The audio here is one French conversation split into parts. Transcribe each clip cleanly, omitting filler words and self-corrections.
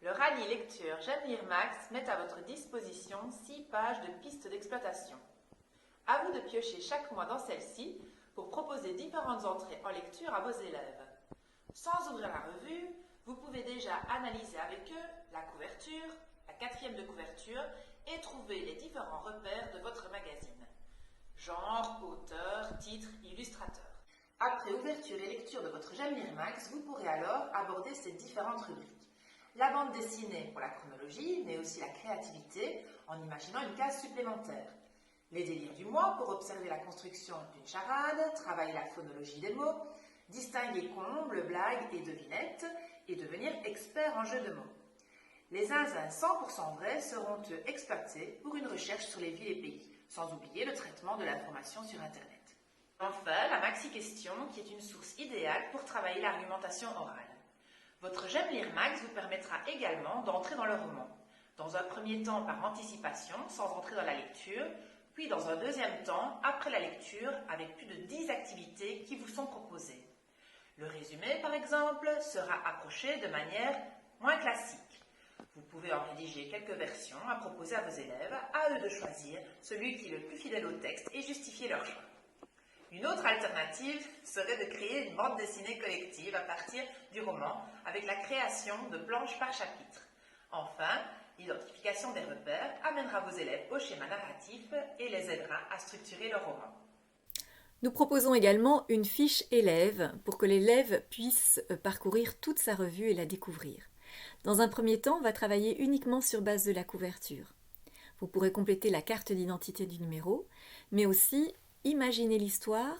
Le rallye lecture J'aime lire Max met à votre disposition 6 pages de pistes d'exploitation. À vous de piocher chaque mois dans celle-ci pour proposer différentes entrées en lecture à vos élèves. Sans ouvrir la revue, vous pouvez déjà analyser avec eux la couverture, la 4e de couverture et trouver les différents repères de votre magazine. Genre, auteur, titre, illustrateur. Après ouverture et lecture de votre J'aime lire Max, vous pourrez alors aborder ces différentes rubriques. La bande dessinée pour la chronologie, mais aussi la créativité en imaginant une case supplémentaire. Les délires du mois pour observer la construction d'une charade, travailler la phonologie des mots, distinguer combles, blagues et devinettes et devenir expert en jeu de mots. Les zinzins 100% vrais seront eux exploités pour une recherche sur les villes et pays, sans oublier le traitement de l'information sur Internet. Enfin, la maxi-question qui est une source idéale pour travailler l'argumentation orale. Votre J'aime lire Max vous permettra également d'entrer dans le roman, dans un premier temps par anticipation, sans entrer dans la lecture, puis dans un deuxième temps, après la lecture, avec plus de 10 activités qui vous sont proposées. Le résumé, par exemple, sera approché de manière moins classique. Vous pouvez en rédiger quelques versions à proposer à vos élèves, à eux de choisir celui qui est le plus fidèle au texte et justifier leur choix. Une autre alternative serait de créer une bande dessinée collective à partir du roman avec la création de planches par chapitre. Enfin, l'identification des repères amènera vos élèves au schéma narratif et les aidera à structurer leur roman. Nous proposons également une fiche élève pour que l'élève puisse parcourir toute sa revue et la découvrir. Dans un premier temps, on va travailler uniquement sur base de la couverture. Vous pourrez compléter la carte d'identité du numéro, mais aussi imaginer l'histoire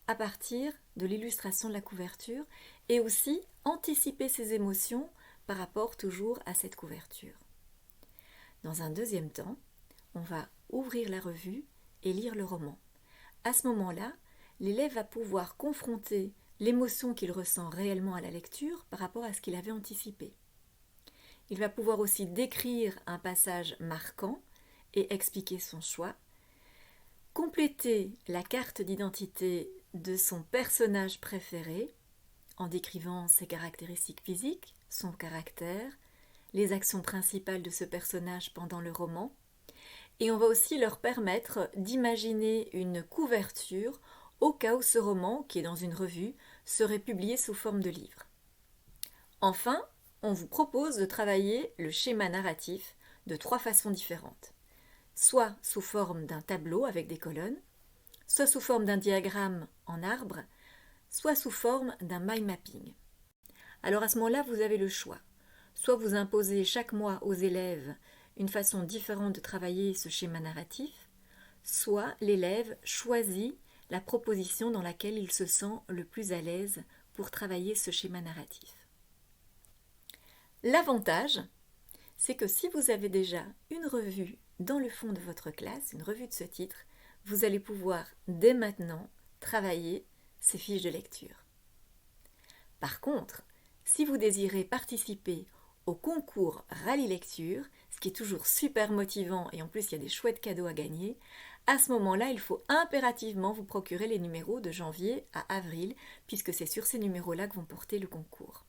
à partir de l'illustration de la couverture et aussi anticiper ses émotions par rapport toujours à cette couverture. Dans un deuxième temps, on va ouvrir la revue et lire le roman. À ce moment-là, l'élève va pouvoir confronter l'émotion qu'il ressent réellement à la lecture par rapport à ce qu'il avait anticipé. Il va pouvoir aussi décrire un passage marquant et expliquer son choix, compléter la carte d'identité de son personnage préféré en décrivant ses caractéristiques physiques, son caractère, les actions principales de ce personnage pendant le roman, et on va aussi leur permettre d'imaginer une couverture au cas où ce roman, qui est dans une revue, serait publié sous forme de livre. Enfin, on vous propose de travailler le schéma narratif de 3 façons différentes. Soit sous forme d'un tableau avec des colonnes, soit sous forme d'un diagramme en arbre, soit sous forme d'un mind mapping. Alors à ce moment-là, vous avez le choix. Soit vous imposez chaque mois aux élèves une façon différente de travailler ce schéma narratif, soit l'élève choisit la proposition dans laquelle il se sent le plus à l'aise pour travailler ce schéma narratif. L'avantage, c'est que si vous avez déjà une revue dans le fond de votre classe, une revue de ce titre, vous allez pouvoir dès maintenant travailler ces fiches de lecture. Par contre, si vous désirez participer au concours Rallye Lecture, ce qui est toujours super motivant et en plus il y a des chouettes cadeaux à gagner, à ce moment-là, il faut impérativement vous procurer les numéros de janvier à avril puisque c'est sur ces numéros-là que vont porter le concours.